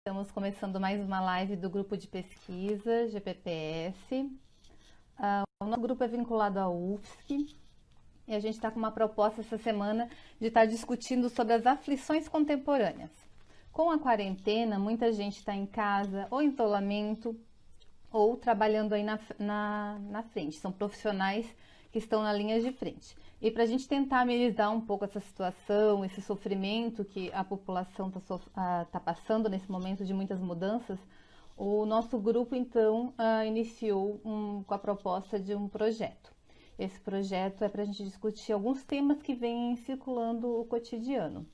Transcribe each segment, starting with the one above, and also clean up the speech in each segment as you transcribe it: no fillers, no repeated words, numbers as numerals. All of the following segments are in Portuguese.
Estamos começando mais uma live do grupo de pesquisa GPPS. O nosso grupo é vinculado à UFSC e a gente está com uma proposta essa semana de estar discutindo sobre as aflições contemporâneas. Com a quarentena, muita gente está em casa ou em isolamento ou trabalhando aí na frente. São profissionais que estão na linha de frente. E para a gente tentar amenizar um pouco essa situação, esse sofrimento que a população está passando nesse momento de muitas mudanças, o nosso grupo, então, iniciou com a proposta de um projeto. Esse projeto é para a gente discutir alguns temas que vêm circulando o cotidiano.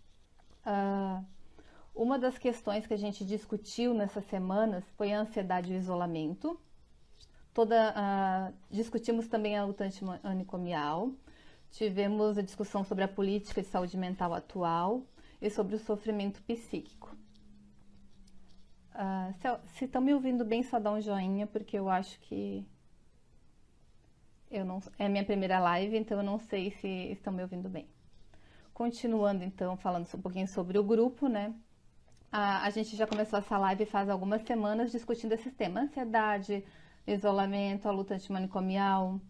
Uma das questões que a gente discutiu nessas semanas foi a ansiedade e o isolamento. Discutimos também a luta antimanicomial. Tivemos a discussão sobre a política de saúde mental atual e sobre o sofrimento psíquico. Se estão me ouvindo bem, só dá um joinha, porque eu acho que é a minha primeira live, então eu não sei se estão me ouvindo bem. Continuando, então, falando um pouquinho sobre o grupo, né? A gente já começou essa live faz algumas semanas discutindo esses temas: ansiedade, isolamento, a luta antimanicomial,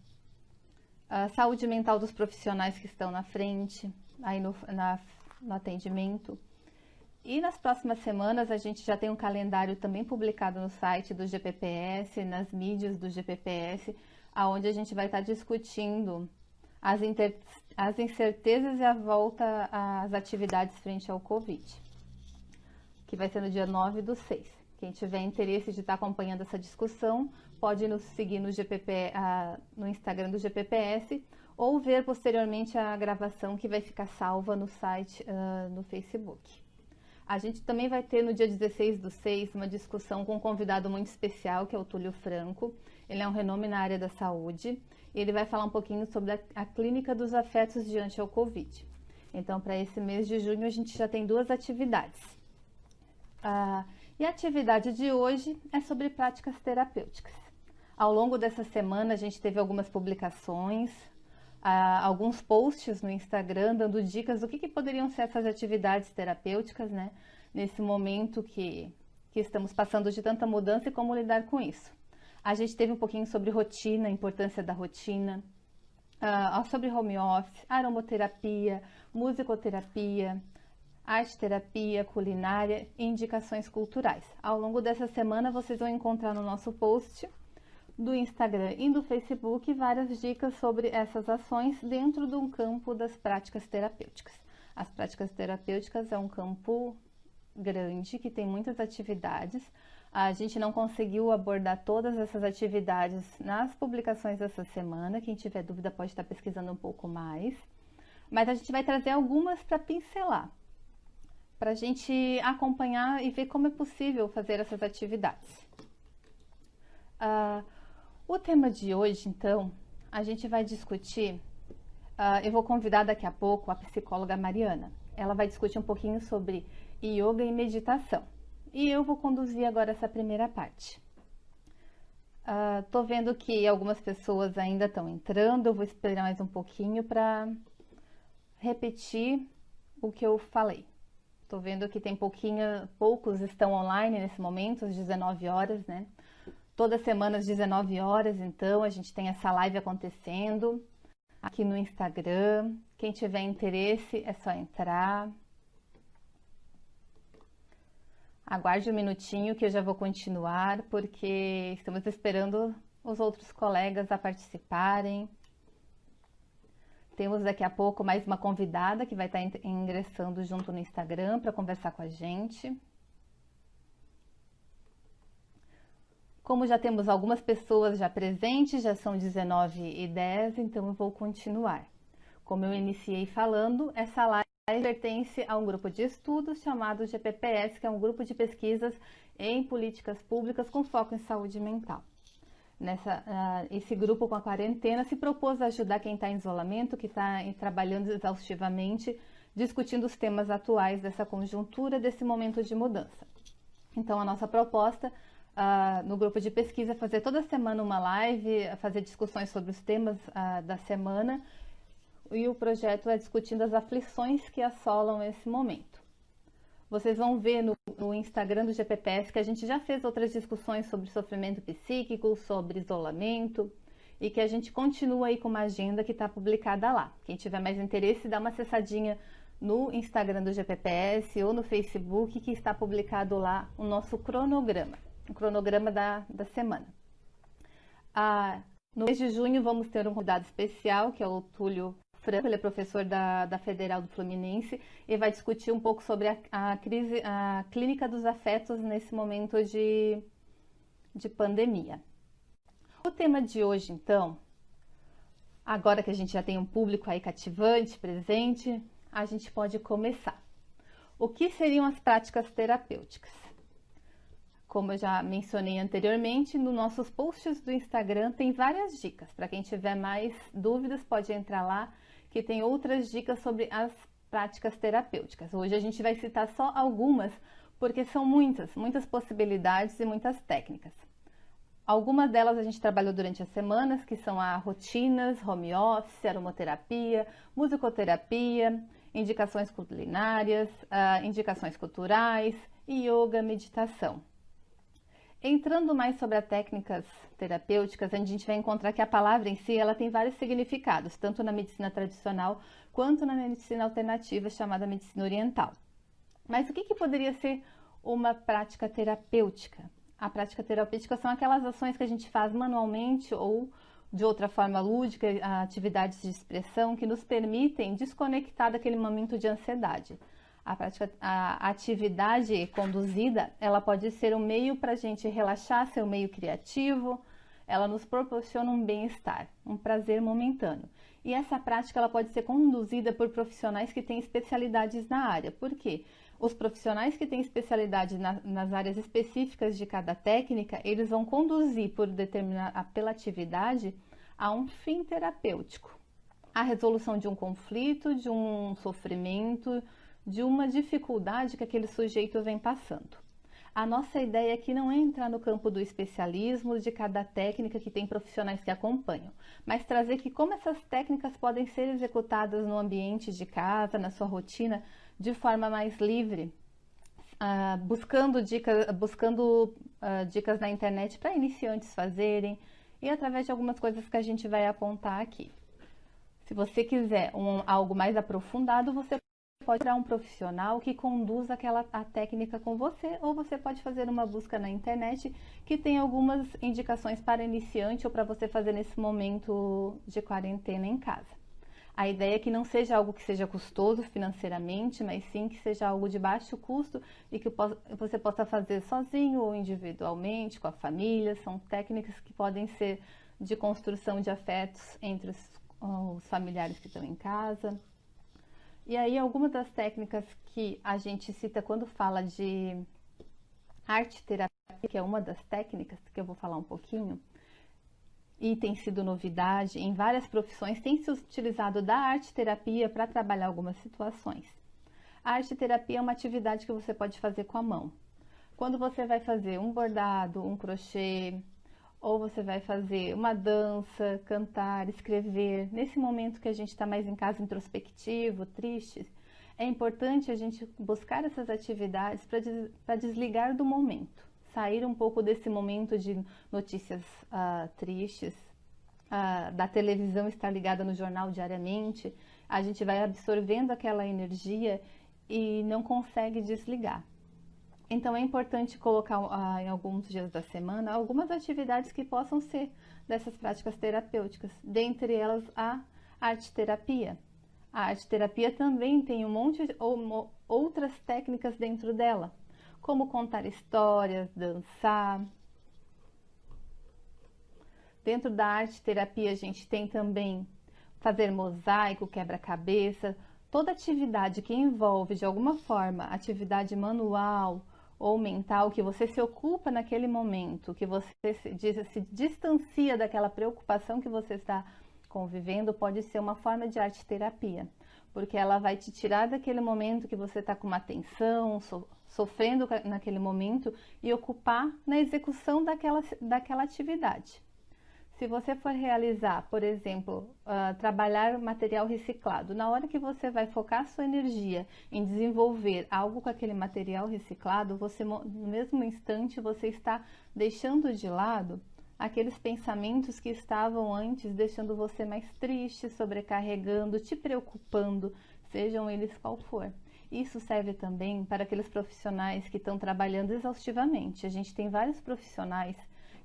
a saúde mental dos profissionais que estão na frente, aí no atendimento. E nas próximas semanas a gente já tem um calendário também publicado no site do GPPS, nas mídias do GPPS, onde a gente vai estar discutindo as incertezas e a volta às atividades frente ao Covid, que vai ser no dia 9/6. Quem tiver interesse de estar acompanhando essa discussão, pode nos seguir no Instagram do GPPS ou ver posteriormente a gravação que vai ficar salva no site, no Facebook. A gente também vai ter no dia 16/6 uma discussão com um convidado muito especial, que é o Túlio Franco. Ele é um renome na área da saúde e ele vai falar um pouquinho sobre a clínica dos afetos diante ao Covid. Então, para esse mês de junho, a gente já tem 2 atividades. E a atividade de hoje é sobre práticas terapêuticas. Ao longo dessa semana, a gente teve algumas publicações, alguns posts no Instagram dando dicas do que poderiam ser essas atividades terapêuticas, né? Nesse momento que estamos passando de tanta mudança e como lidar com isso. A gente teve um pouquinho sobre rotina, a importância da rotina, sobre home office, aromaterapia, musicoterapia, arte terapia, culinária e indicações culturais. Ao longo dessa semana vocês vão encontrar no nosso post do Instagram e do Facebook várias dicas sobre essas ações dentro de um campo das práticas terapêuticas. As práticas terapêuticas é um campo grande que tem muitas atividades. A gente não conseguiu abordar todas essas atividades nas publicações dessa semana. Quem tiver dúvida pode estar pesquisando um pouco mais. Mas a gente vai trazer algumas para pincelar, para a gente acompanhar e ver como é possível fazer essas atividades. O tema de hoje, então, a gente vai discutir, eu vou convidar daqui a pouco a psicóloga Mariana. Ela vai discutir um pouquinho sobre yoga e meditação. E eu vou conduzir agora essa primeira parte. Tô vendo que algumas pessoas ainda estão entrando, eu vou esperar mais um pouquinho para repetir o que eu falei. Estou vendo que tem poucos estão online nesse momento, às 19 horas, né? Toda semana às 19 horas, então, a gente tem essa live acontecendo aqui no Instagram. Quem tiver interesse, é só entrar. Aguarde um minutinho que eu já vou continuar, porque estamos esperando os outros colegas a participarem. Temos daqui a pouco mais uma convidada que vai estar ingressando junto no Instagram para conversar com a gente. Como já temos algumas pessoas já presentes, já são 19h10, então eu vou continuar. Como eu iniciei falando, essa live pertence a um grupo de estudos chamado GPPS, que é um grupo de pesquisas em políticas públicas com foco em saúde mental. Esse grupo com a quarentena se propôs a ajudar quem está em isolamento, que está trabalhando exaustivamente, discutindo os temas atuais dessa conjuntura, desse momento de mudança. Então, a nossa proposta no grupo de pesquisa é fazer toda semana uma live, fazer discussões sobre os temas da semana, e o projeto é discutindo as aflições que assolam esse momento. Vocês vão ver no Instagram do GPPS que a gente já fez outras discussões sobre sofrimento psíquico, sobre isolamento, e que a gente continua aí com uma agenda que está publicada lá. Quem tiver mais interesse, dá uma acessadinha no Instagram do GPPS ou no Facebook, que está publicado lá o nosso cronograma, o cronograma da semana. No mês de junho vamos ter um convidado especial, que é o Túlio Franco, ele é professor da Federal do Fluminense e vai discutir um pouco sobre a clínica dos afetos nesse momento de pandemia. O tema de hoje, então, agora que a gente já tem um público aí cativante, presente, a gente pode começar. O que seriam as práticas terapêuticas? Como eu já mencionei anteriormente, nos nossos posts do Instagram tem várias dicas. Para quem tiver mais dúvidas, pode entrar lá, que tem outras dicas sobre as práticas terapêuticas. Hoje a gente vai citar só algumas, porque são muitas possibilidades e muitas técnicas. Algumas delas a gente trabalhou durante as semanas, que são a rotinas, home office, aromaterapia, musicoterapia, indicações culinárias, indicações culturais, yoga, meditação. Entrando mais sobre as técnicas terapêuticas, a gente vai encontrar que a palavra em si ela tem vários significados, tanto na medicina tradicional quanto na medicina alternativa, chamada medicina oriental. Mas o que poderia ser uma prática terapêutica? A prática terapêutica são aquelas ações que a gente faz manualmente ou de outra forma lúdica, atividades de expressão que nos permitem desconectar daquele momento de ansiedade. A atividade conduzida, ela pode ser um meio para a gente relaxar, ser um meio criativo, ela nos proporciona um bem-estar, um prazer momentâneo. E essa prática ela pode ser conduzida por profissionais que têm especialidades na área. Por quê? Os profissionais que têm especialidade nas áreas específicas de cada técnica, eles vão conduzir pela atividade a um fim terapêutico. A resolução de um conflito, de um sofrimento, de uma dificuldade que aquele sujeito vem passando. A nossa ideia aqui não é entrar no campo do especialismo de cada técnica que tem profissionais que acompanham, mas trazer que como essas técnicas podem ser executadas no ambiente de casa, na sua rotina, de forma mais livre, buscando dicas na internet para iniciantes fazerem e através de algumas coisas que a gente vai apontar aqui. Se você quiser algo mais aprofundado, você pode procurar um profissional que conduza a técnica com você, ou você pode fazer uma busca na internet que tem algumas indicações para iniciante ou para você fazer nesse momento de quarentena em casa. A ideia é que não seja algo que seja custoso financeiramente, mas sim que seja algo de baixo custo e que você possa fazer sozinho ou individualmente, com a família. São técnicas que podem ser de construção de afetos entre os familiares que estão em casa. E aí, algumas das técnicas que a gente cita quando fala de arte-terapia, que é uma das técnicas que eu vou falar um pouquinho, e tem sido novidade em várias profissões, tem se utilizado da arte-terapia para trabalhar algumas situações. A arte-terapia é uma atividade que você pode fazer com a mão. Quando você vai fazer um bordado, um crochê, ou você vai fazer uma dança, cantar, escrever, nesse momento que a gente está mais em casa introspectivo, triste, é importante a gente buscar essas atividades para desligar do momento, sair um pouco desse momento de notícias tristes, da televisão estar ligada no jornal diariamente, a gente vai absorvendo aquela energia e não consegue desligar. Então é importante colocar em alguns dias da semana algumas atividades que possam ser dessas práticas terapêuticas, dentre elas a arte-terapia. A arte-terapia também tem um monte de outras técnicas dentro dela, como contar histórias, dançar. Dentro da arte-terapia a gente tem também fazer mosaico, quebra-cabeça, toda atividade que envolve de alguma forma atividade manual ou mental, que você se ocupa naquele momento, que você se distancia daquela preocupação que você está convivendo, pode ser uma forma de arte-terapia, porque ela vai te tirar daquele momento que você está com uma tensão, sofrendo naquele momento e ocupar na execução daquela atividade. Se você for realizar, por exemplo, trabalhar material reciclado, na hora que você vai focar sua energia em desenvolver algo com aquele material reciclado, você, no mesmo instante, você está deixando de lado aqueles pensamentos que estavam antes deixando você mais triste, sobrecarregando, te preocupando, sejam eles qual for. Isso serve também para aqueles profissionais que estão trabalhando exaustivamente. A gente tem vários profissionais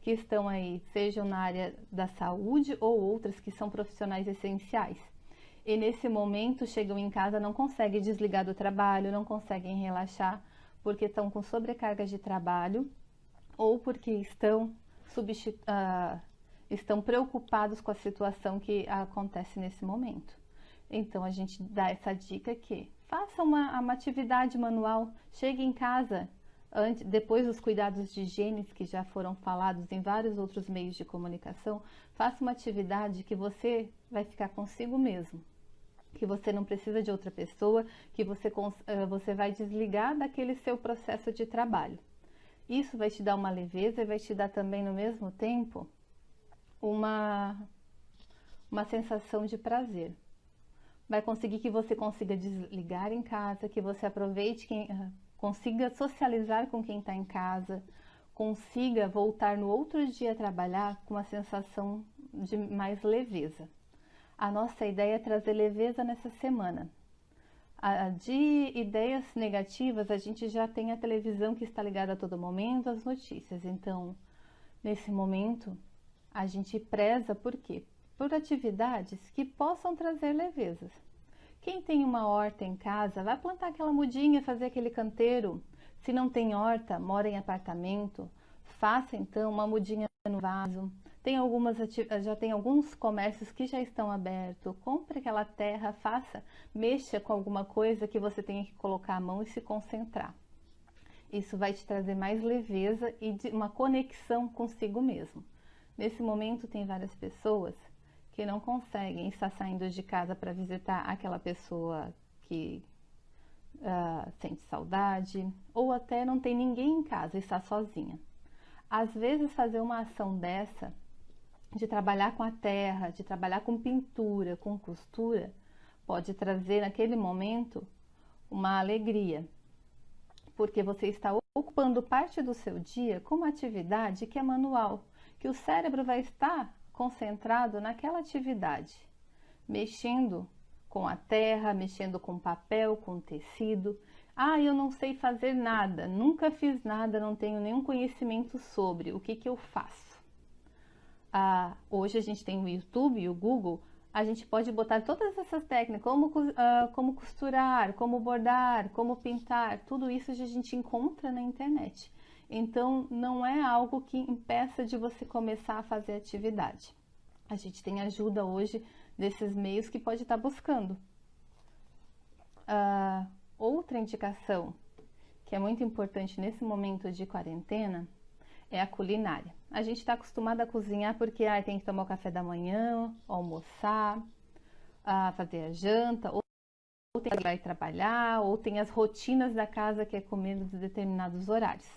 que estão aí, sejam na área da saúde ou outras que são profissionais essenciais. E nesse momento chegam em casa, não conseguem desligar do trabalho, não conseguem relaxar, porque estão com sobrecarga de trabalho ou porque estão preocupados com a situação que acontece nesse momento. Então a gente dá essa dica que faça uma atividade manual, chegue em casa, depois dos cuidados de higiene que já foram falados em vários outros meios de comunicação, faça uma atividade que você vai ficar consigo mesmo, que você não precisa de outra pessoa, que você vai desligar daquele seu processo de trabalho. Isso vai te dar uma leveza e vai te dar também, no mesmo tempo, uma sensação de prazer. Vai conseguir que você consiga desligar em casa, que você aproveite, consiga socializar com quem está em casa, consiga voltar no outro dia a trabalhar com uma sensação de mais leveza. A nossa ideia é trazer leveza nessa semana. De ideias negativas, a gente já tem a televisão que está ligada a todo momento, as notícias. Então, nesse momento, a gente preza por quê? Por atividades que possam trazer levezas. Quem tem uma horta em casa, vai plantar aquela mudinha, fazer aquele canteiro. Se não tem horta, mora em apartamento, faça então uma mudinha no vaso. Já tem alguns comércios que já estão abertos. Compre aquela terra, mexa com alguma coisa que você tenha que colocar a mão e se concentrar. Isso vai te trazer mais leveza e uma conexão consigo mesmo. Nesse momento tem várias pessoas que não conseguem estar saindo de casa para visitar aquela pessoa que sente saudade, ou até não tem ninguém em casa e está sozinha. Às vezes fazer uma ação dessa, de trabalhar com a terra, de trabalhar com pintura, com costura, pode trazer naquele momento uma alegria, porque você está ocupando parte do seu dia com uma atividade que é manual, que o cérebro vai estar concentrado naquela atividade, mexendo com a terra, mexendo com papel, com tecido. Eu não sei fazer nada, nunca fiz nada, não tenho nenhum conhecimento sobre o que eu faço. Hoje a gente tem o YouTube e o Google, a gente pode botar todas essas técnicas, como costurar, como bordar, como pintar, tudo isso a gente encontra na internet. Então, não é algo que impeça de você começar a fazer atividade. A gente tem ajuda hoje desses meios que pode estar buscando. Outra indicação que é muito importante nesse momento de quarentena é a culinária. A gente está acostumado a cozinhar porque tem que tomar o café da manhã, almoçar, fazer a janta, ou tem que ir trabalhar, ou tem as rotinas da casa que é comer em determinados horários.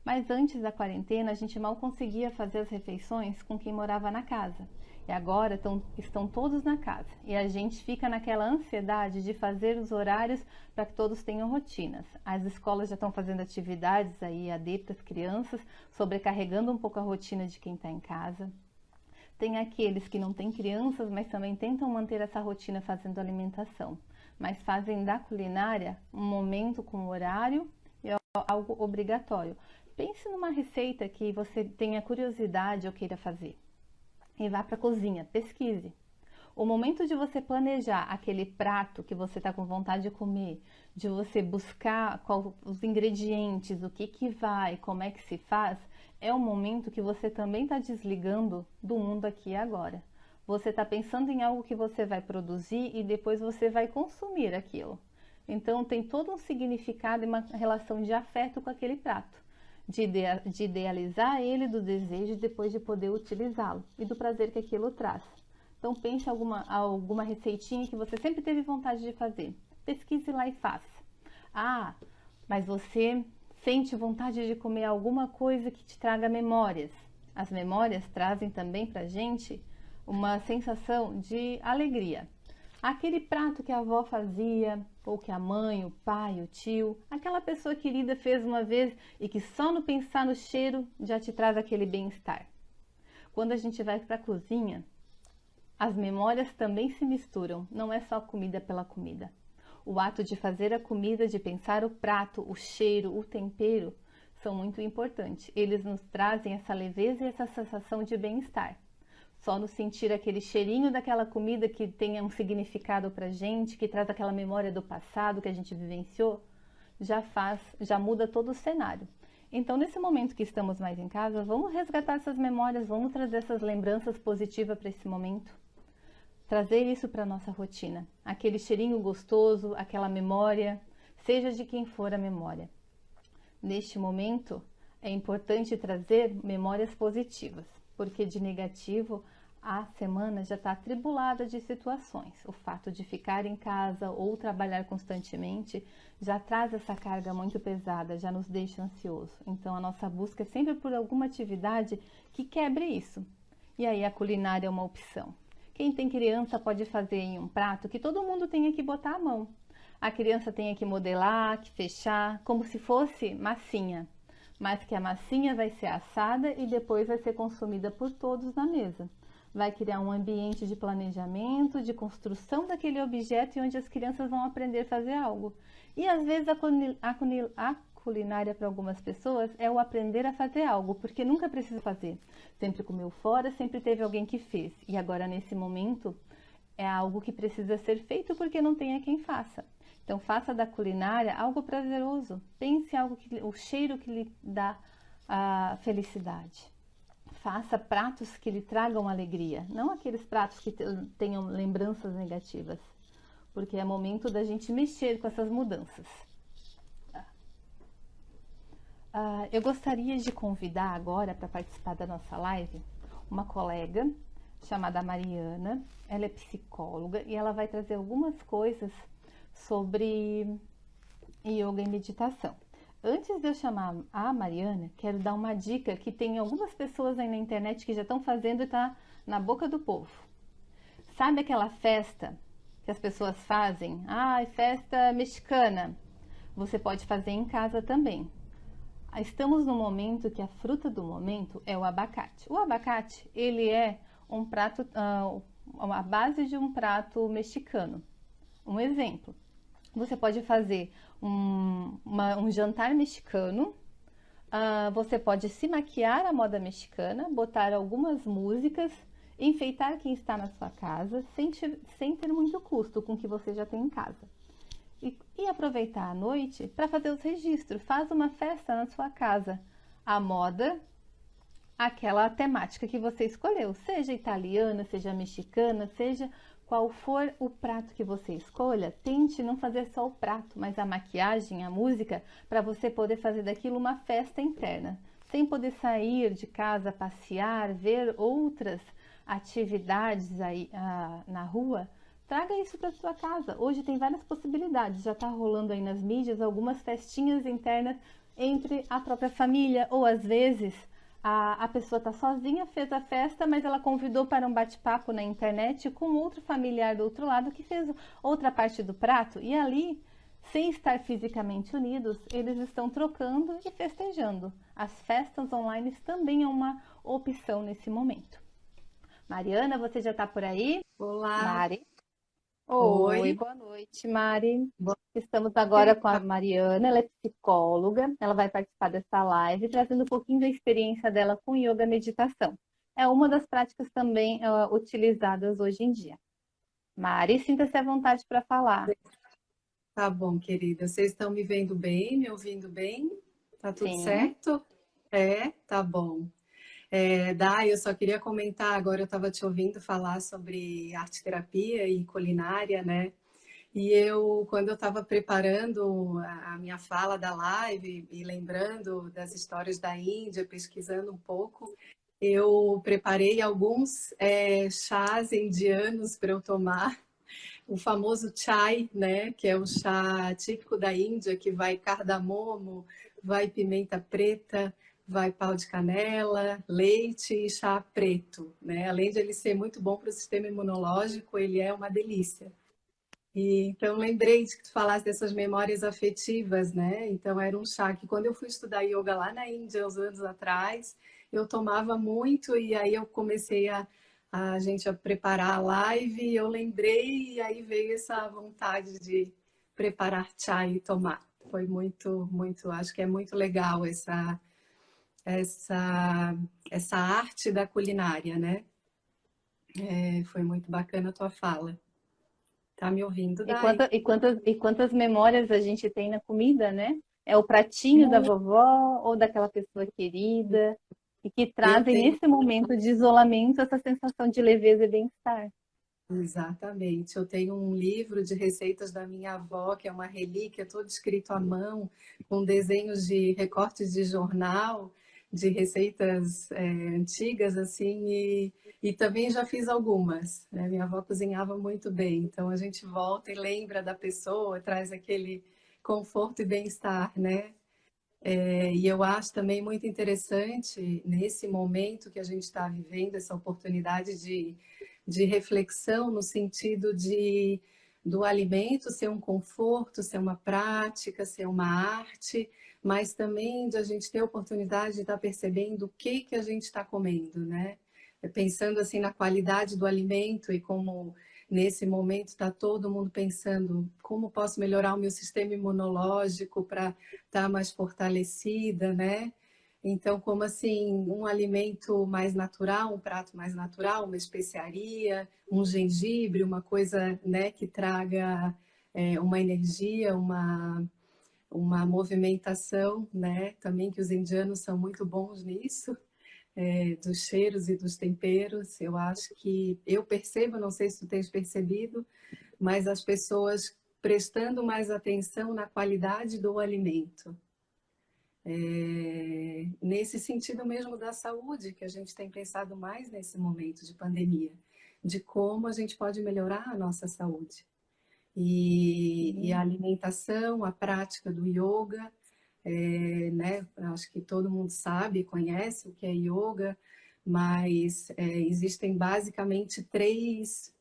Mas antes da quarentena, a gente mal conseguia fazer as refeições com quem morava na casa. E agora estão todos na casa. E a gente fica naquela ansiedade de fazer os horários para que todos tenham rotinas. As escolas já estão fazendo atividades aí, EAD para as crianças, sobrecarregando um pouco a rotina de quem está em casa. Tem aqueles que não têm crianças, mas também tentam manter essa rotina fazendo alimentação. Mas fazem da culinária um momento com horário e algo obrigatório. Pense numa receita que você tenha curiosidade ou queira fazer. E vá para a cozinha, pesquise. O momento de você planejar aquele prato que você está com vontade de comer, de você buscar os ingredientes, o que vai, como é que se faz, é o momento que você também está desligando do mundo aqui e agora. Você está pensando em algo que você vai produzir e depois você vai consumir aquilo. Então tem todo um significado e uma relação de afeto com aquele prato. De idealizar ele, do desejo depois de poder utilizá-lo e do prazer que aquilo traz. Então pense alguma receitinha que você sempre teve vontade de fazer. Pesquise lá e faça. Mas você sente vontade de comer alguma coisa que te traga memórias. As memórias trazem também para a gente uma sensação de alegria. Aquele prato que a avó fazia, ou que a mãe, o pai, o tio, aquela pessoa querida fez uma vez e que só no pensar no cheiro já te traz aquele bem-estar. Quando a gente vai para a cozinha, as memórias também se misturam, não é só comida pela comida. O ato de fazer a comida, de pensar o prato, o cheiro, o tempero, são muito importantes. Eles nos trazem essa leveza e essa sensação de bem-estar. Só no sentir aquele cheirinho daquela comida que tenha um significado pra gente, que traz aquela memória do passado que a gente vivenciou, já muda todo o cenário. Então, nesse momento que estamos mais em casa, vamos resgatar essas memórias, vamos trazer essas lembranças positivas para esse momento. Trazer isso para a nossa rotina. Aquele cheirinho gostoso, aquela memória, seja de quem for a memória. Neste momento, é importante trazer memórias positivas, porque de negativo a semana já está atribulada de situações. O fato de ficar em casa ou trabalhar constantemente já traz essa carga muito pesada, já nos deixa ansioso. Então a nossa busca é sempre por alguma atividade que quebre isso. E aí a culinária é uma opção. Quem tem criança pode fazer em um prato que todo mundo tenha que botar a mão. A criança tenha que modelar, que fechar, como se fosse massinha. Mas que a massinha vai ser assada e depois vai ser consumida por todos na mesa. Vai criar um ambiente de planejamento, de construção daquele objeto e onde as crianças vão aprender a fazer algo. E às vezes a culinária para algumas pessoas é o aprender a fazer algo, porque nunca precisa fazer. Sempre comeu fora, sempre teve alguém que fez. E agora nesse momento é algo que precisa ser feito porque não tem a quem faça. Então faça da culinária algo prazeroso. Pense em algo o cheiro que lhe dá a felicidade. Faça pratos que lhe tragam alegria, não aqueles pratos que tenham lembranças negativas, porque é momento da gente mexer com essas mudanças. Eu gostaria de convidar agora para participar da nossa live uma colega chamada Mariana. Ela é psicóloga e ela vai trazer algumas coisas sobre yoga e meditação. Antes de eu chamar a Mariana, quero dar uma dica que tem algumas pessoas aí na internet que já estão fazendo e está na boca do povo. Sabe aquela festa que as pessoas fazem? Festa mexicana. Você pode fazer em casa também. Estamos no momento que a fruta do momento é o abacate. O abacate, ele é um prato, a base de um prato mexicano. Um exemplo. Você pode fazer um jantar mexicano, você pode se maquiar à moda mexicana, botar algumas músicas, enfeitar quem está na sua casa, sem ter muito custo com o que você já tem em casa. E aproveitar a noite para fazer os registros. Faz uma festa na sua casa. A moda, aquela temática que você escolheu, seja italiana, seja mexicana, seja qual for o prato que você escolha, tente não fazer só o prato, mas a maquiagem, a música, para você poder fazer daquilo uma festa interna. Sem poder sair de casa, passear, ver outras atividades aí na rua, traga isso para sua casa. Hoje tem várias possibilidades, já está rolando aí nas mídias algumas festinhas internas entre a própria família, ou às vezes a pessoa está sozinha, fez a festa, mas ela convidou para um bate-papo na internet com outro familiar do outro lado que fez outra parte do prato, e ali, sem estar fisicamente unidos, eles estão trocando e festejando. As festas online também é uma opção nesse momento. Mariana, você já está por aí? Olá, Mari? Oi, oi. boa noite, Mari. Boa Estamos agora com a noite. Mariana, ela é psicóloga, ela vai participar dessa live, trazendo um pouquinho da experiência dela com yoga e meditação. É uma das práticas também utilizadas hoje em dia. Mari, sinta-se à vontade para falar. Tá bom, querida. Vocês estão me vendo bem, me ouvindo bem? Tá tudo Sim, certo? Tá bom. Dai, eu só queria comentar agora, eu estava te ouvindo falar sobre arte terapia e culinária, né? E quando eu estava preparando a minha fala da live e lembrando das histórias da Índia, pesquisando um pouco, eu preparei alguns chás indianos para eu tomar. O famoso chai, né, que é o chá típico da Índia, que vai cardamomo, vai pimenta preta, vai pau de canela, leite e chá preto, né? Além de ele ser muito bom para o sistema imunológico, ele é uma delícia. E, então, lembrei de que tu falasse dessas memórias afetivas, né? Então, era um chá que quando eu fui estudar yoga lá na Índia, uns anos atrás, eu tomava muito e aí eu comecei a gente a preparar a live, e eu lembrei e aí veio essa vontade de preparar chá e tomar. Foi muito, acho que é muito legal essa, essa arte da culinária, né? É, foi muito bacana a tua fala. Tá me ouvindo, E, Dai? quantas memórias a gente tem na comida, né? É o pratinho da vovó ou daquela pessoa querida, e que Eu trazem tenho, nesse momento de isolamento essa sensação de leveza e bem-estar. exatamente, eu tenho um livro de receitas da minha avó, que é uma relíquia, todo escrito à mão, com desenhos de recortes de jornal, de receitas antigas, assim, e também já fiz algumas, né? Minha avó cozinhava muito bem, então a gente volta e lembra da pessoa, traz aquele conforto e bem-estar, né? E eu acho também muito interessante, nesse momento que a gente está vivendo, essa oportunidade de reflexão no sentido do alimento ser um conforto, ser uma prática, ser uma arte, mas também de a gente ter a oportunidade de estar percebendo o que a gente está comendo, né? Pensando assim na qualidade do alimento e como nesse momento está todo mundo pensando como posso melhorar o meu sistema imunológico para estar mais fortalecida, né? Então, como assim, um alimento mais natural, um prato mais natural, uma especiaria, um gengibre, uma coisa, né, que traga uma energia, uma movimentação, né? Também que os indianos são muito bons nisso, dos cheiros e dos temperos. Eu acho que eu percebo, não sei se tu tens percebido, mas as pessoas prestando mais atenção na qualidade do alimento. Nesse sentido mesmo da saúde, que a gente tem pensado mais nesse momento de pandemia, de como a gente pode melhorar a nossa saúde. E a alimentação, a prática do yoga, né? Acho que todo mundo sabe, conhece o que é yoga, mas existem basicamente três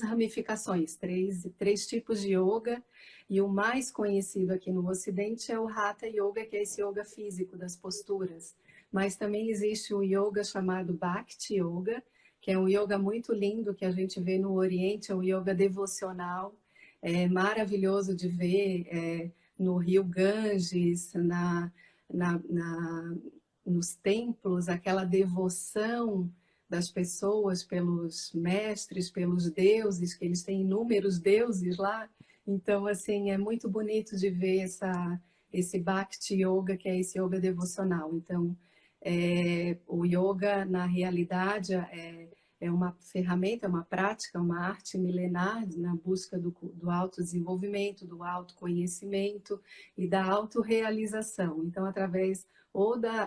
ramificações, três tipos de yoga, e o mais conhecido aqui no Ocidente é o Hatha Yoga, que é esse yoga físico das posturas. Mas também existe o yoga chamado Bhakti Yoga, que é um yoga muito lindo que a gente vê no Oriente, é um yoga devocional, é maravilhoso de ver, no Rio Ganges, na, na, nos templos, aquela devoção das pessoas pelos mestres, pelos deuses, que eles têm inúmeros deuses lá. Então, assim, é muito bonito de ver esse Bhakti Yoga, que é esse yoga devocional. Então, o yoga, na realidade, é uma ferramenta, é uma prática, uma arte milenar na busca do autodesenvolvimento, do autoconhecimento e da autorrealização. Então, através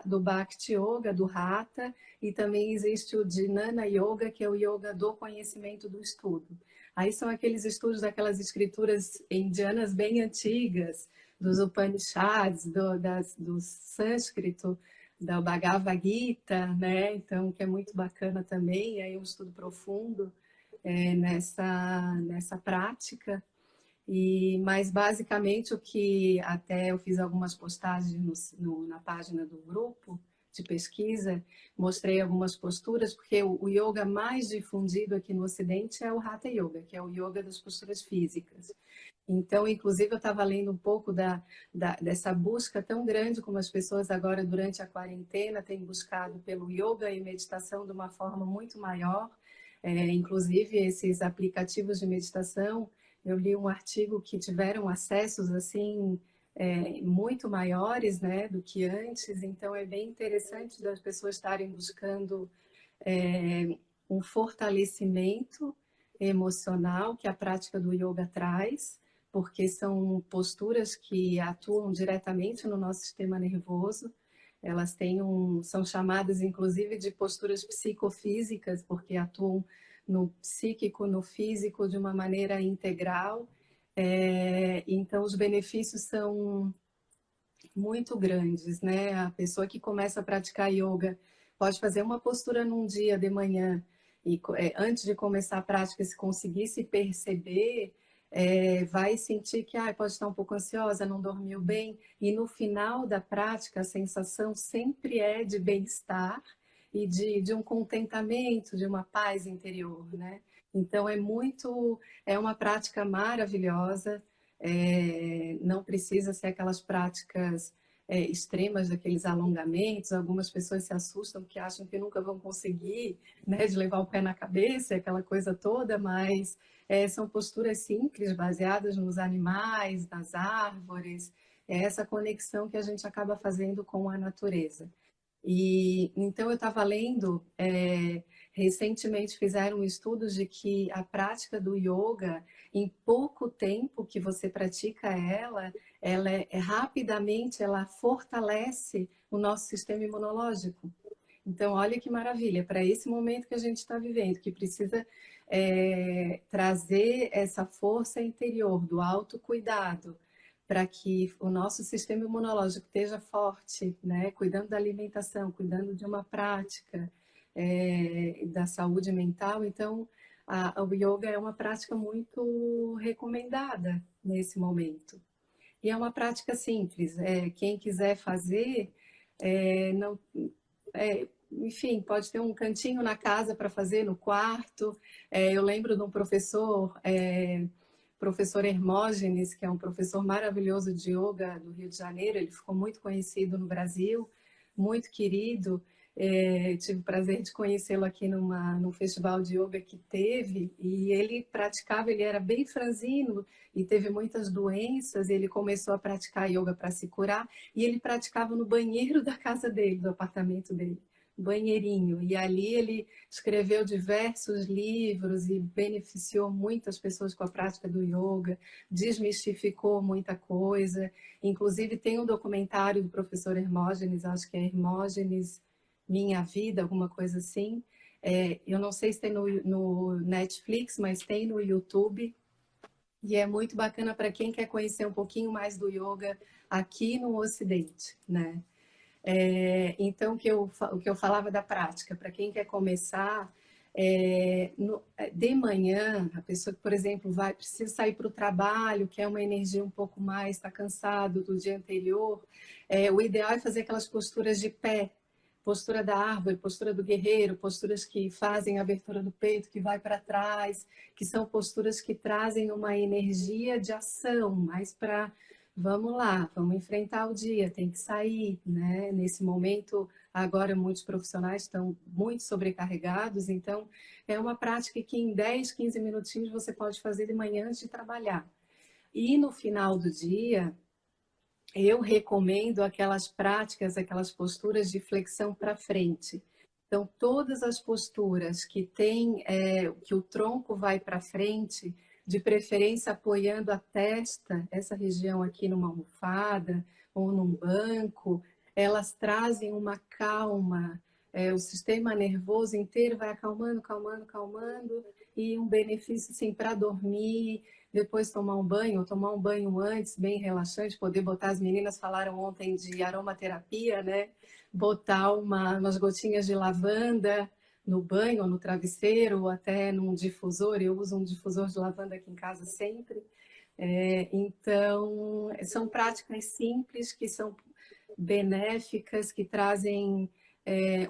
do Bhakti Yoga, do Hatha, e também existe o Jnana Yoga, que é o yoga do conhecimento do estudo. Aí são aqueles estudos daquelas escrituras indianas bem antigas, dos Upanishads, do sânscrito, da Bhagavad Gita, né? Então, que é muito bacana também, aí um estudo profundo nessa prática. Mas basicamente o que até eu fiz algumas postagens na página do grupo de pesquisa, mostrei algumas posturas, porque o yoga mais difundido aqui no Ocidente é o Hatha Yoga, que é o yoga das posturas físicas. Então, inclusive, eu estava lendo um pouco dessa busca tão grande como as pessoas agora, durante a quarentena, têm buscado pelo yoga e meditação de uma forma muito maior. Inclusive, esses aplicativos de meditação, eu li um artigo que tiveram acessos assim muito maiores, né, do que antes. Então, é bem interessante das pessoas estarem buscando um fortalecimento emocional que a prática do yoga traz, porque são posturas que atuam diretamente no nosso sistema nervoso. Elas são chamadas inclusive de posturas psicofísicas, porque atuam no psíquico, no físico de uma maneira integral. Então, os benefícios são muito grandes, né? A pessoa que começa a praticar yoga pode fazer uma postura num dia de manhã e antes de começar a prática, se conseguir se perceber, vai sentir que pode estar um pouco ansiosa, não dormiu bem, e no final da prática a sensação sempre é de bem-estar e de um contentamento, de uma paz interior, né? Então é uma prática maravilhosa, não precisa ser aquelas práticas extremas, daqueles alongamentos. Algumas pessoas se assustam porque acham que nunca vão conseguir, né, de levar o pé na cabeça, aquela coisa toda, mas são posturas simples, baseadas nos animais, nas árvores, é essa conexão que a gente acaba fazendo com a natureza. E então eu estava lendo, recentemente fizeram estudos de que a prática do yoga, em pouco tempo que você pratica ela rapidamente ela fortalece o nosso sistema imunológico. Então, olha que maravilha, para esse momento que a gente está vivendo, que precisa trazer essa força interior do autocuidado, para que o nosso sistema imunológico esteja forte, né? Cuidando da alimentação, cuidando de uma prática, da saúde mental. Então, o yoga é uma prática muito recomendada nesse momento. E é uma prática simples. Quem quiser fazer, não, enfim, pode ter um cantinho na casa para fazer, no quarto. Eu lembro de um professor Hermógenes, que é um professor maravilhoso de yoga do Rio de Janeiro. Ele ficou muito conhecido no Brasil, muito querido. Tive o prazer de conhecê-lo aqui num festival de yoga que teve, e ele praticava, ele era bem franzino e teve muitas doenças, e ele começou a praticar yoga para se curar, e ele praticava no banheiro da casa dele, do apartamento dele, banheirinho, e ali ele escreveu diversos livros e beneficiou muitas pessoas com a prática do yoga, desmistificou muita coisa. Inclusive tem um documentário do professor Hermógenes, acho que é Hermógenes Minha Vida, alguma coisa assim. Eu não sei se tem no Netflix, mas tem no YouTube. E é muito bacana para quem quer conhecer um pouquinho mais do yoga aqui no Ocidente, né? Então, o que eu falava da prática, para quem quer começar, de manhã, a pessoa que, por exemplo, precisa sair para o trabalho, quer uma energia um pouco mais, está cansado do dia anterior, o ideal é fazer aquelas posturas de pé, postura da árvore, postura do guerreiro, posturas que fazem a abertura do peito, que vai para trás, que são posturas que trazem uma energia de ação, mais para vamos lá, vamos enfrentar o dia, tem que sair, né? Nesse momento, agora muitos profissionais estão muito sobrecarregados, então é uma prática que em 10, 15 minutinhos você pode fazer de manhã antes de trabalhar. E no final do dia, eu recomendo aquelas práticas, aquelas posturas de flexão para frente. Então, todas as posturas que o tronco vai para frente, de preferência apoiando a testa, essa região aqui numa almofada ou num banco, elas trazem uma calma. O sistema nervoso inteiro vai acalmando, calmando, calmando, e um benefício assim, para dormir, depois tomar um banho antes, bem relaxante, poder botar, as meninas falaram ontem de aromaterapia, né? Botar umas gotinhas de lavanda no banho, ou no travesseiro, ou até num difusor. Eu uso um difusor de lavanda aqui em casa sempre. Então, são práticas simples que são benéficas, que trazem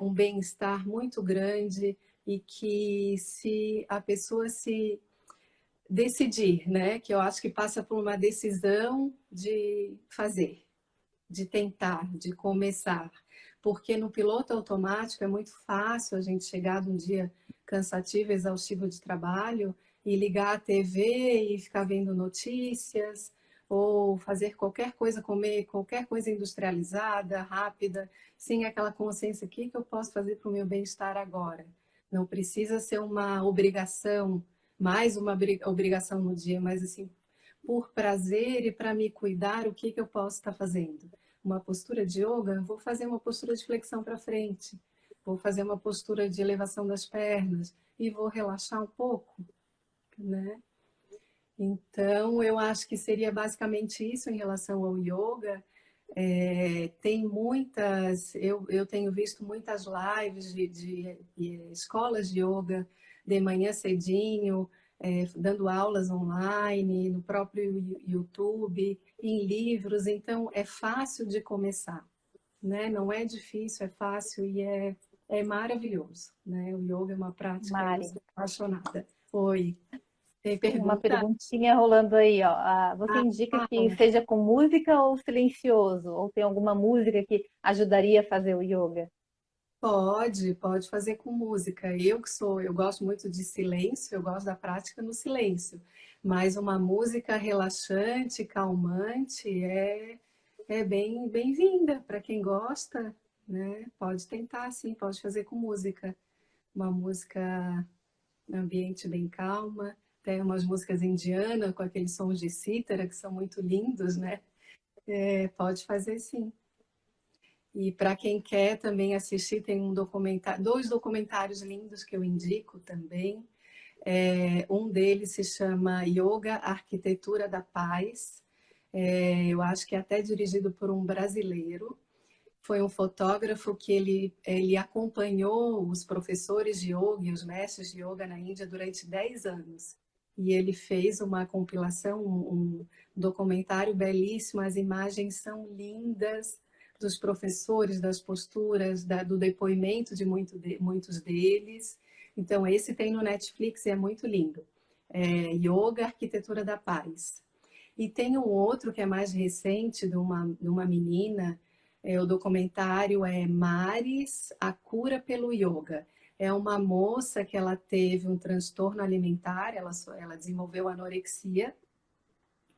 um bem-estar muito grande, e que se a pessoa se decidir, né? Que eu acho que passa por uma decisão de fazer, de tentar, de começar. Porque no piloto automático é muito fácil a gente chegar num dia cansativo, exaustivo de trabalho, e ligar a TV e ficar vendo notícias, ou fazer qualquer coisa, comer qualquer coisa industrializada, rápida, sem aquela consciência: o que eu posso fazer para o meu bem-estar agora? Não precisa ser uma obrigação, mais uma obrigação no dia, mas assim, por prazer e para me cuidar, o que eu posso estar fazendo? Uma postura de yoga, vou fazer uma postura de flexão para frente, vou fazer uma postura de elevação das pernas e vou relaxar um pouco, né? Então, eu acho que seria basicamente isso em relação ao yoga. Tem muitas, eu tenho visto muitas lives de escolas de yoga de manhã cedinho, dando aulas online, no próprio YouTube, em livros, então é fácil de começar, né? Não é difícil, é fácil e é maravilhoso, né? O yoga é uma prática, eu Mari, sou apaixonada. Oi, tem tem uma pergunta? perguntinha rolando aí, ó. Você indica Ah, que seja com música ou silencioso? Ou tem alguma música que ajudaria a fazer o yoga? pode fazer com música. Eu gosto muito de silêncio, eu gosto da prática no silêncio. Mas uma música relaxante, calmante, é bem bem-vinda para quem gosta, né? Pode tentar, sim, pode fazer com música. Uma música no ambiente bem calma. Tem umas músicas indianas com aqueles sons de cítara que são muito lindos, né? Pode fazer sim. E para quem quer também assistir, tem dois documentários lindos que eu indico também. Um deles se chama Yoga, Arquitetura da Paz. Eu acho que é até dirigido por um brasileiro. Foi um fotógrafo que ele acompanhou os professores de yoga e os mestres de yoga na Índia durante 10 anos. E ele fez uma compilação, um documentário belíssimo, as imagens são lindas dos professores, das posturas, do depoimento de muitos deles. Então, esse tem no Netflix e é muito lindo. Yoga, Arquitetura da Paz. E tem um outro que é mais recente, de uma menina, o documentário é Maris, a cura pelo yoga. É uma moça que ela teve um transtorno alimentar, ela desenvolveu anorexia,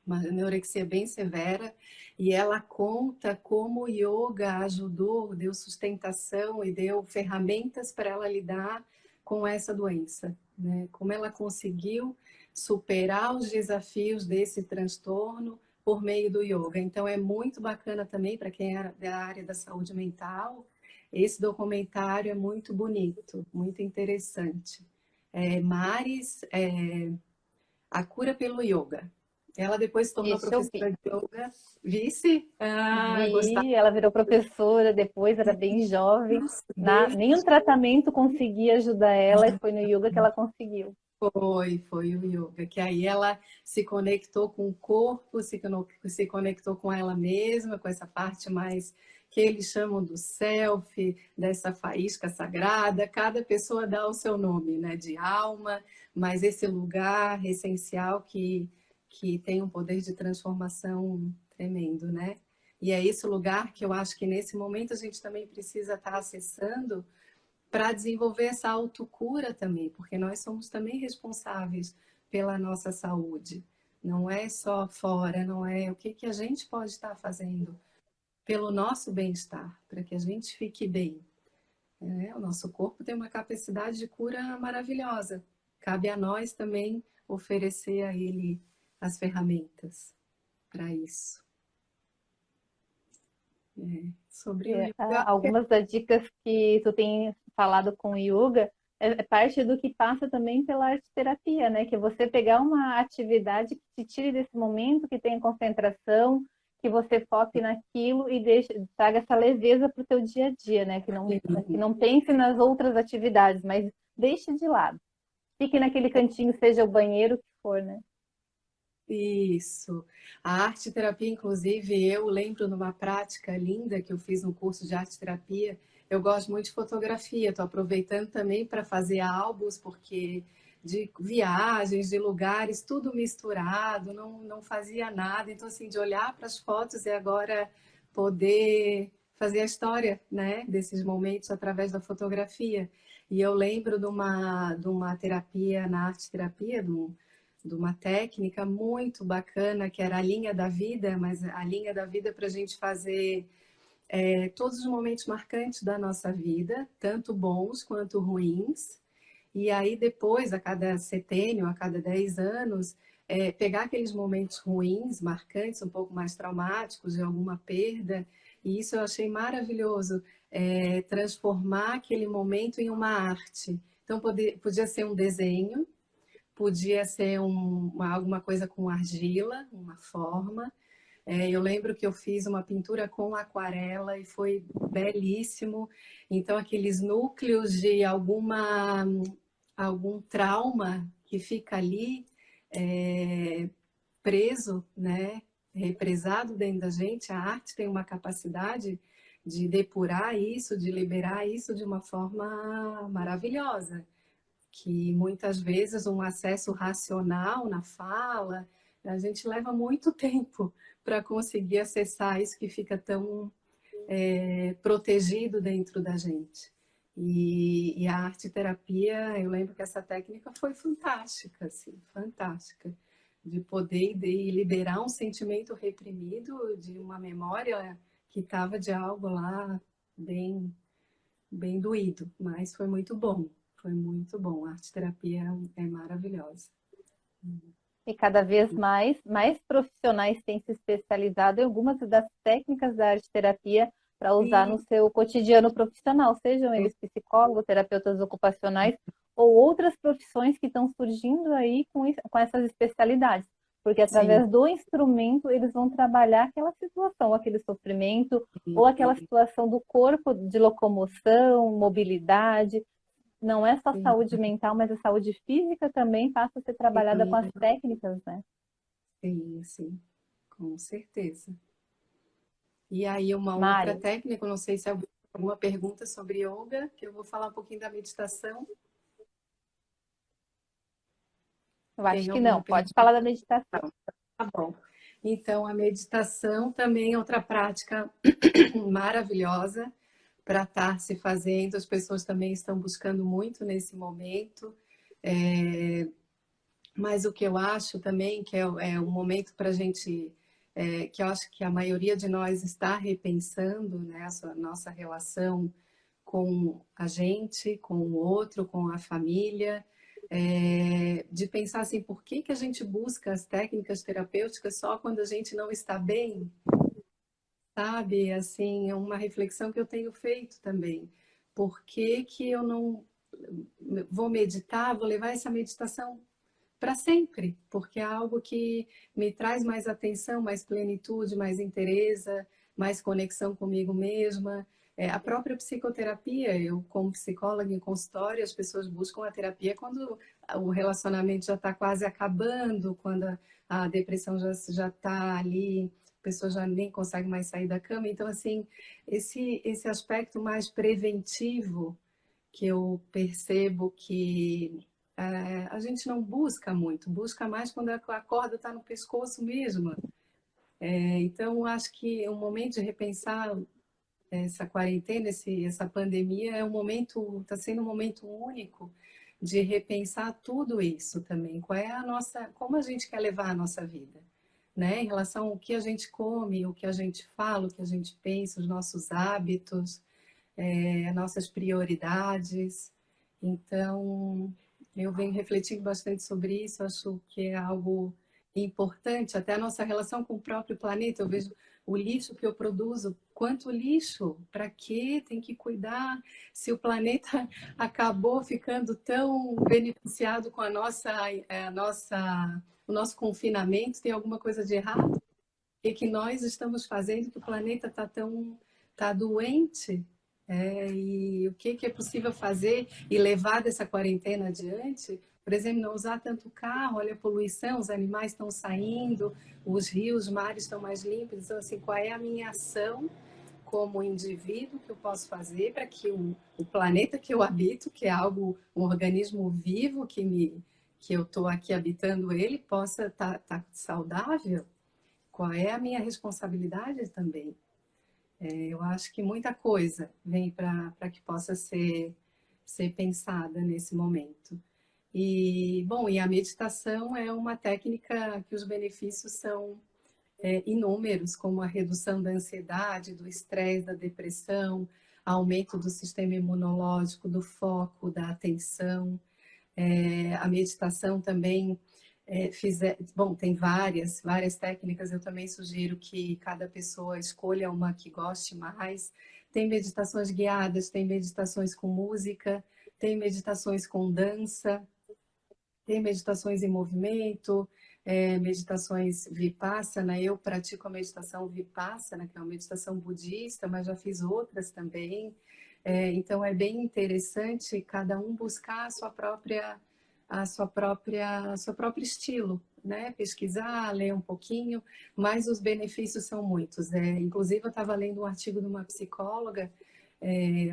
uma anorexia bem severa, e ela conta como o yoga ajudou, deu sustentação e deu ferramentas para ela lidar com essa doença, né? Como ela conseguiu superar os desafios desse transtorno por meio do yoga. Então é muito bacana também para quem é da área da saúde mental. Esse documentário é muito bonito, muito interessante. Maris, a cura pelo yoga. Ela depois se tornou Esse eu professora vi. de yoga. Vice? Ah, gostava. Vi, ela virou professora depois, era bem jovem. Nossa, desde Nenhum tratamento conseguia ajudar ela e foi no yoga que ela conseguiu. foi o yoga, que aí ela se conectou com o corpo, se conectou com ela mesma, com essa parte mais que eles chamam do self, dessa faísca sagrada. Cada pessoa dá o seu nome, né, de alma, mas esse lugar essencial que tem um poder de transformação tremendo, né? E é esse lugar que eu acho que nesse momento a gente também precisa estar acessando para desenvolver essa autocura também, porque nós somos também responsáveis pela nossa saúde. Não é só fora, não é o que a gente pode estar fazendo pelo nosso bem-estar, para que a gente fique bem. O nosso corpo tem uma capacidade de cura maravilhosa. Cabe a nós também oferecer a ele as ferramentas para isso. Sobre o yoga, Algumas das dicas que tu tem falado com o yoga é parte do que passa também pela arte terapia, né? Que é você pegar uma atividade que te tire desse momento, que tenha concentração, que você foque naquilo e traga essa leveza para o teu dia a dia, né? Que não pense nas outras atividades, mas deixe de lado. Fique naquele cantinho, seja o banheiro que for, né? isso. A arte terapia, inclusive, eu lembro numa prática linda que eu fiz no curso de arte terapia. Eu gosto muito de fotografia, estou aproveitando também para fazer álbuns, porque de viagens, de lugares, tudo misturado, não fazia nada. Então, assim, de olhar para as fotos e agora poder fazer a história, né, desses momentos através da fotografia. E eu lembro de uma terapia na arte terapia, de uma técnica muito bacana, que era a linha da vida, mas a linha da vida para a gente fazer todos os momentos marcantes da nossa vida, tanto bons quanto ruins, e aí depois, a cada setênio, a cada 10 anos, pegar aqueles momentos ruins, marcantes, um pouco mais traumáticos, de alguma perda, e isso eu achei maravilhoso, transformar aquele momento em uma arte. Então, podia ser um desenho, podia ser alguma coisa com argila, uma forma, Eu lembro que eu fiz uma pintura com aquarela e foi belíssimo. Então, aqueles núcleos de algum trauma que fica ali preso, né? Represado dentro da gente, a arte tem uma capacidade de depurar isso, de liberar isso de uma forma maravilhosa, que muitas vezes um acesso racional na fala, a gente leva muito tempo para conseguir acessar isso que fica tão protegido dentro da gente. E a arte-terapia, eu lembro que essa técnica foi fantástica, assim, fantástica, de poder liberar um sentimento reprimido de uma memória que estava de algo lá bem, bem doído, mas foi muito bom, foi muito bom. A arte-terapia é maravilhosa. E cada vez mais profissionais têm se especializado em algumas das técnicas da arte-terapia para usar no Sim, seu cotidiano profissional, sejam eles psicólogos, terapeutas ocupacionais ou outras profissões que estão surgindo aí com essas especialidades. Porque sim, através do instrumento eles vão trabalhar aquela situação, aquele sofrimento ou aquela sim, situação do corpo de locomoção, mobilidade, não é só sim, saúde mental, mas a saúde física também passa a ser trabalhada com as sim, técnicas, né? sim, sim, com certeza. E aí, uma outra Mari, técnica, eu não sei se é alguma pergunta sobre yoga, que eu vou falar um pouquinho da meditação. eu Tem acho que alguma não. pergunta? Pode falar da meditação. Tá bom. Então, a meditação também é outra prática maravilhosa para estar se fazendo. As pessoas também estão buscando muito nesse momento. Mas o que eu acho também que é um momento para a gente, que eu acho que a maioria de nós está repensando, né, a nossa relação com a gente, com o outro, com a família, de pensar assim, por que que a gente busca as técnicas terapêuticas só quando a gente não está bem, sabe? Assim, é uma reflexão que eu tenho feito também. Por que que eu não vou meditar, vou levar essa meditação para sempre, porque é algo que me traz mais atenção, mais plenitude, mais interesse, mais conexão comigo mesma. A própria psicoterapia, eu como psicóloga em consultório, as pessoas buscam a terapia quando o relacionamento já está quase acabando, quando a depressão já está ali, a pessoa já nem consegue mais sair da cama. Então, assim, esse aspecto mais preventivo que eu percebo que a gente não busca muito, busca mais quando a corda está no pescoço mesmo. Então, acho que é um momento de repensar essa quarentena, essa pandemia, é um momento, está sendo um momento único de repensar tudo isso também. Qual é a nossa, como a gente quer levar a nossa vida, né? Em relação ao que a gente come, o que a gente fala, o que a gente pensa, os nossos hábitos, nossas prioridades. Então, eu venho refletindo bastante sobre isso, acho que é algo importante, até a nossa relação com o próprio planeta. Eu vejo o lixo que eu produzo, quanto lixo, para quê? Tem que cuidar. Se o planeta acabou ficando tão beneficiado com o nosso confinamento, tem alguma coisa de errado? O que nós estamos fazendo que o planeta está doente? E o que é possível fazer e levar dessa quarentena adiante? Por exemplo, não usar tanto carro, olha a poluição, os animais estão saindo, os rios, os mares estão mais limpos. Então, assim, qual é a minha ação como indivíduo que eu posso fazer para que o planeta que eu habito, que é algo, um organismo vivo que eu estou aqui habitando ele, possa tá saudável? Qual é a minha responsabilidade também? Eu acho que muita coisa vem para que possa ser pensada nesse momento. E, bom, e a meditação é uma técnica que os benefícios são inúmeros, como a redução da ansiedade, do estresse, da depressão, aumento do sistema imunológico, do foco, da atenção. A meditação também bom, tem várias técnicas, eu também sugiro que cada pessoa escolha uma que goste mais. Tem meditações guiadas, tem meditações com música, tem meditações com dança, tem meditações em movimento, meditações Vipassana. Eu pratico a meditação Vipassana, que é uma meditação budista, mas já fiz outras também. Então é bem interessante cada um buscar seu próprio estilo, né? Pesquisar, ler um pouquinho, mas os benefícios são muitos. Inclusive, eu estava lendo um artigo de uma psicóloga,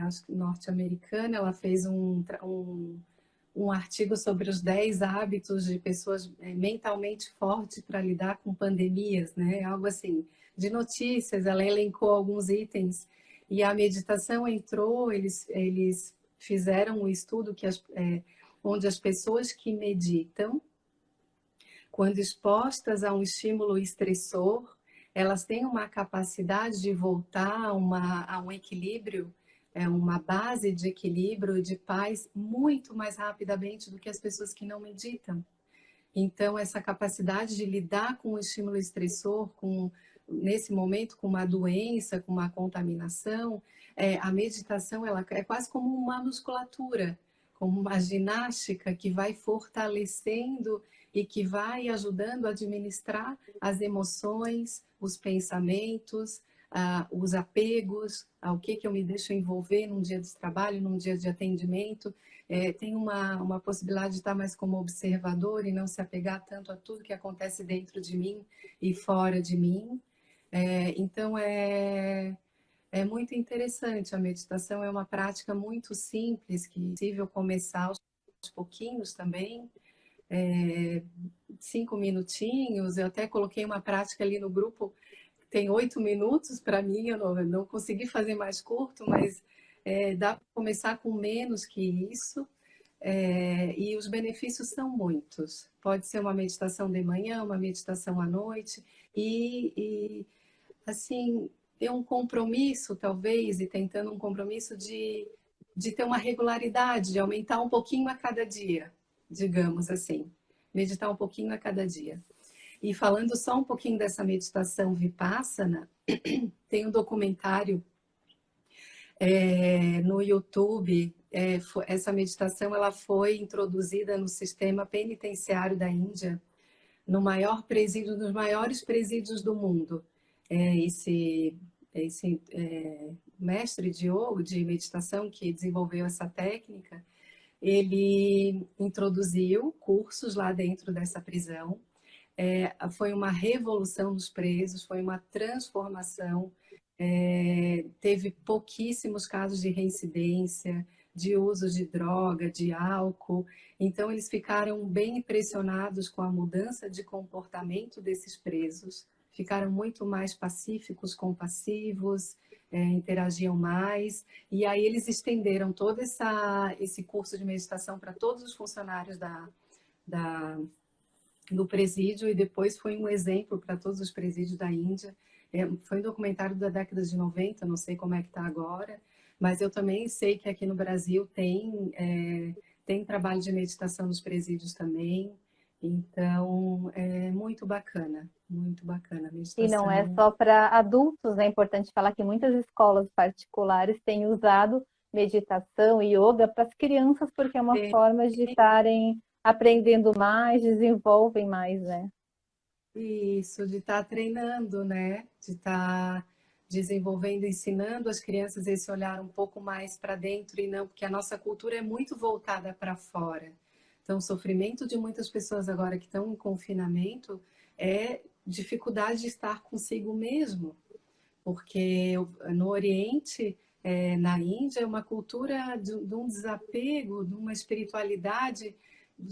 acho que norte-americana. Ela fez um artigo sobre os 10 hábitos de pessoas mentalmente fortes para lidar com pandemias, né? Algo assim, de notícias. Ela elencou alguns itens e a meditação entrou. Eles fizeram um estudo onde as pessoas que meditam, quando expostas a um estímulo estressor, elas têm uma capacidade de voltar a um equilíbrio, uma base de equilíbrio e de paz muito mais rapidamente do que as pessoas que não meditam. Então, essa capacidade de lidar com o estímulo estressor, nesse momento, com uma doença, com uma contaminação, a meditação ela é quase como uma musculatura, como uma ginástica que vai fortalecendo e que vai ajudando a administrar as emoções, os pensamentos, os apegos, ao que eu me deixo envolver num dia de trabalho, num dia de atendimento. Tem uma possibilidade de estar mais como observador e não se apegar tanto a tudo que acontece dentro de mim e fora de mim. Então, é muito interessante. A meditação é uma prática muito simples, que é possível começar aos pouquinhos também. 5 minutinhos. Eu até coloquei uma prática ali no grupo, tem 8 minutos para mim. Eu não consegui fazer mais curto, mas dá para começar com menos que isso. E os benefícios são muitos. Pode ser uma meditação de manhã, uma meditação à noite, e assim, ter um compromisso, talvez, e tentando um compromisso de ter uma regularidade, de aumentar um pouquinho a cada dia, digamos assim. Meditar um pouquinho a cada dia. E falando só um pouquinho dessa meditação Vipassana, tem um documentário no YouTube. Essa meditação ela foi introduzida no sistema penitenciário da Índia, no maior presídio, dos maiores presídios do mundo. Esse mestre de yoga, de meditação, que desenvolveu essa técnica, ele introduziu cursos lá dentro dessa prisão. Foi uma revolução dos presos, foi uma transformação. Teve pouquíssimos casos de reincidência, de uso de droga, de álcool. Então, eles ficaram bem impressionados com a mudança de comportamento desses presos, ficaram muito mais pacíficos, compassivos, interagiam mais. E aí eles estenderam todo esse curso de meditação para todos os funcionários da, do presídio, e depois foi um exemplo para todos os presídios da Índia. Foi um documentário da década de 90, não sei como é que está agora, mas eu também sei que aqui no Brasil tem trabalho de meditação nos presídios também. Então, é muito bacana a E não é meditação. só para adultos, é importante falar que muitas escolas particulares têm usado meditação e yoga para as crianças, porque é uma forma de estarem aprendendo mais, desenvolvem mais, né? Isso, de estar treinando, né? De estar desenvolvendo, ensinando as crianças esse olhar um pouco mais para dentro e não, porque a nossa cultura é muito voltada para fora. Então, o sofrimento de muitas pessoas agora que estão em confinamento é dificuldade de estar consigo mesmo, porque no Oriente, na Índia, é uma cultura de um desapego, de uma espiritualidade.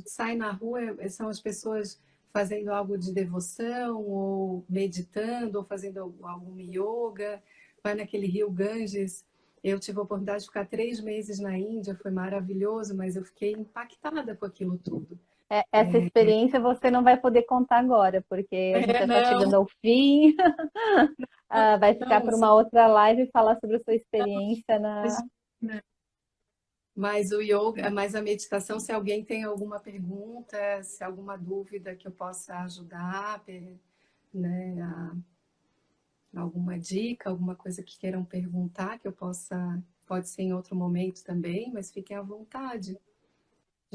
Sai na rua, são as pessoas fazendo algo de devoção, ou meditando, ou fazendo algum yoga, vai naquele rio Ganges. Eu tive a oportunidade de ficar 3 meses na Índia, foi maravilhoso, mas eu fiquei impactada com aquilo tudo. Essa experiência você não vai poder contar agora, porque a gente já está Não, chegando ao fim. Vai ficar não, para uma outra live falar sobre a sua experiência mas o yoga, mas a meditação, se alguém tem alguma pergunta, se alguma dúvida que eu possa ajudar, né, alguma dica, alguma coisa que queiram perguntar, que eu possa, pode ser em outro momento também, mas fiquem à vontade.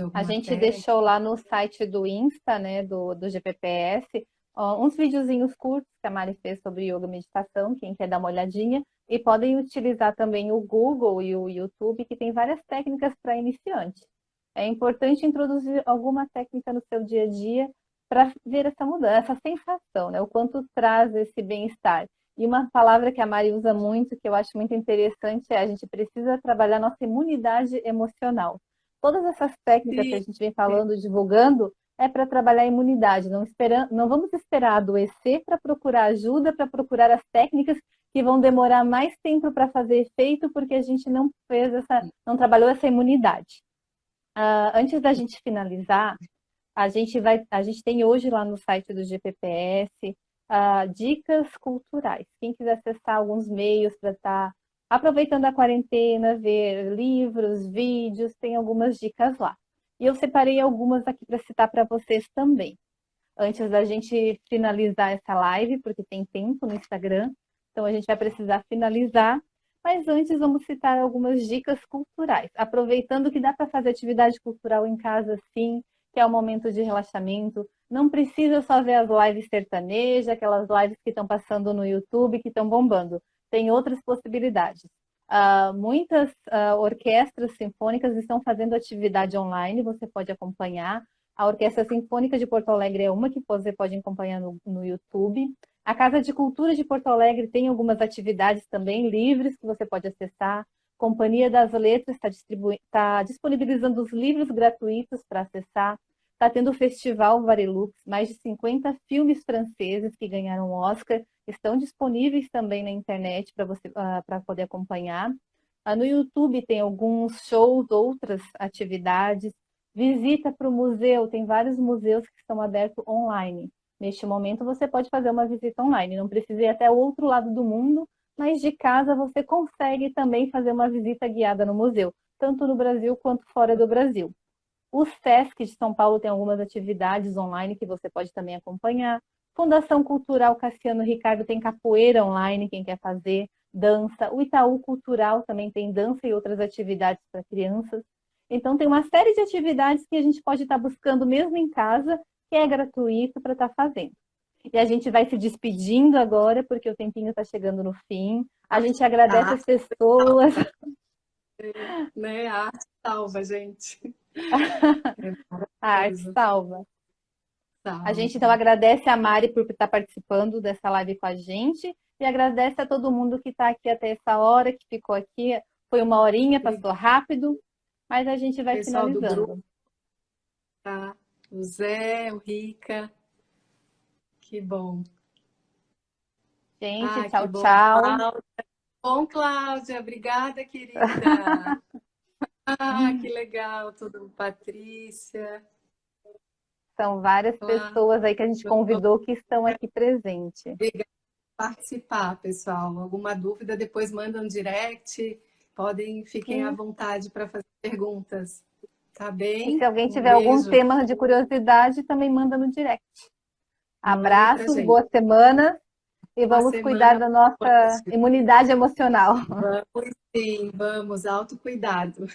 de A alguma gente técnica? deixou lá no site do Insta, né, do GPPS, ó, uns videozinhos curtos que a Mari fez sobre yoga e meditação, quem quer dar uma olhadinha, e podem utilizar também o Google e o YouTube, que tem várias técnicas para iniciante. É importante introduzir alguma técnica no seu dia a dia para ver essa mudança, essa sensação, né, o quanto traz esse bem-estar. E uma palavra que a Mari usa muito, que eu acho muito interessante, é a gente precisa trabalhar nossa imunidade emocional. Todas essas técnicas que a Sim, gente vem falando, divulgando, é para trabalhar a imunidade. Não vamos esperar adoecer para procurar ajuda, para procurar as técnicas que vão demorar mais tempo para fazer efeito, porque a gente não fez não trabalhou essa imunidade. Antes da gente finalizar, a gente tem hoje lá no site do GPPS dicas culturais. Quem quiser acessar alguns meios para estar aproveitando a quarentena, ver livros, vídeos, tem algumas dicas lá. E eu separei algumas aqui para citar para vocês também. Antes da gente finalizar essa live, porque tem tempo no Instagram, então a gente vai precisar finalizar. Mas antes vamos citar algumas dicas culturais. Aproveitando que dá para fazer atividade cultural em casa, sim, que é um momento de relaxamento. Não precisa só ver as lives sertanejas, aquelas lives que estão passando no YouTube, que estão bombando. Tem outras possibilidades. Muitas orquestras sinfônicas estão fazendo atividade online, você pode acompanhar. A Orquestra Sinfônica de Porto Alegre é uma que você pode acompanhar no YouTube. A Casa de Cultura de Porto Alegre tem algumas atividades também livres que você pode acessar. Companhia das Letras está disponibilizando os livros gratuitos para acessar. Está tendo o Festival Varilux, mais de 50 filmes franceses que ganharam o Oscar, estão disponíveis também na internet para você para poder acompanhar. No YouTube tem alguns shows, outras atividades. Visita para o museu, tem vários museus que estão abertos online. Neste momento você pode fazer uma visita online, não precisa ir até o outro lado do mundo, mas de casa você consegue também fazer uma visita guiada no museu, tanto no Brasil quanto fora do Brasil. O SESC de São Paulo tem algumas atividades online que você pode também acompanhar. Fundação Cultural Cassiano Ricardo tem capoeira online, quem quer fazer, dança. O Itaú Cultural também tem dança e outras atividades para crianças. Então, tem uma série de atividades que a gente pode estar buscando mesmo em casa, que é gratuito para estar fazendo. E a gente vai se despedindo agora, porque o tempinho está chegando no fim. A gente agradece a as pessoas. né? A arte salva, gente. É A arte maravilhoso. salva. A gente então Salva. agradece a Mari por estar participando dessa live com a gente e agradece a todo mundo que está aqui até essa hora, que ficou aqui. Foi uma horinha, passou rápido, mas a gente vai Pessoal do grupo, finalizando. tá? O Zé, o Rica, que bom. Gente, Ah, que tchau, bom, tchau. Cláudia. Bom, Cláudia, obrigada, querida. Ah, que legal, tudo. Patrícia, São várias Cláudia, pessoas aí que a gente convidou que estão aqui presentes. obrigada por participar, pessoal. Alguma dúvida, depois mandam direct. Fiquem à E, vontade para fazer perguntas. Tá e se bem? alguém Um tiver algum beijo. tema de curiosidade, também manda no direct. Mandem pra Abraços, gente. boa semana e Uma vamos cuidar semana da nossa ótima. imunidade emocional. Vamos sim, vamos, autocuidado.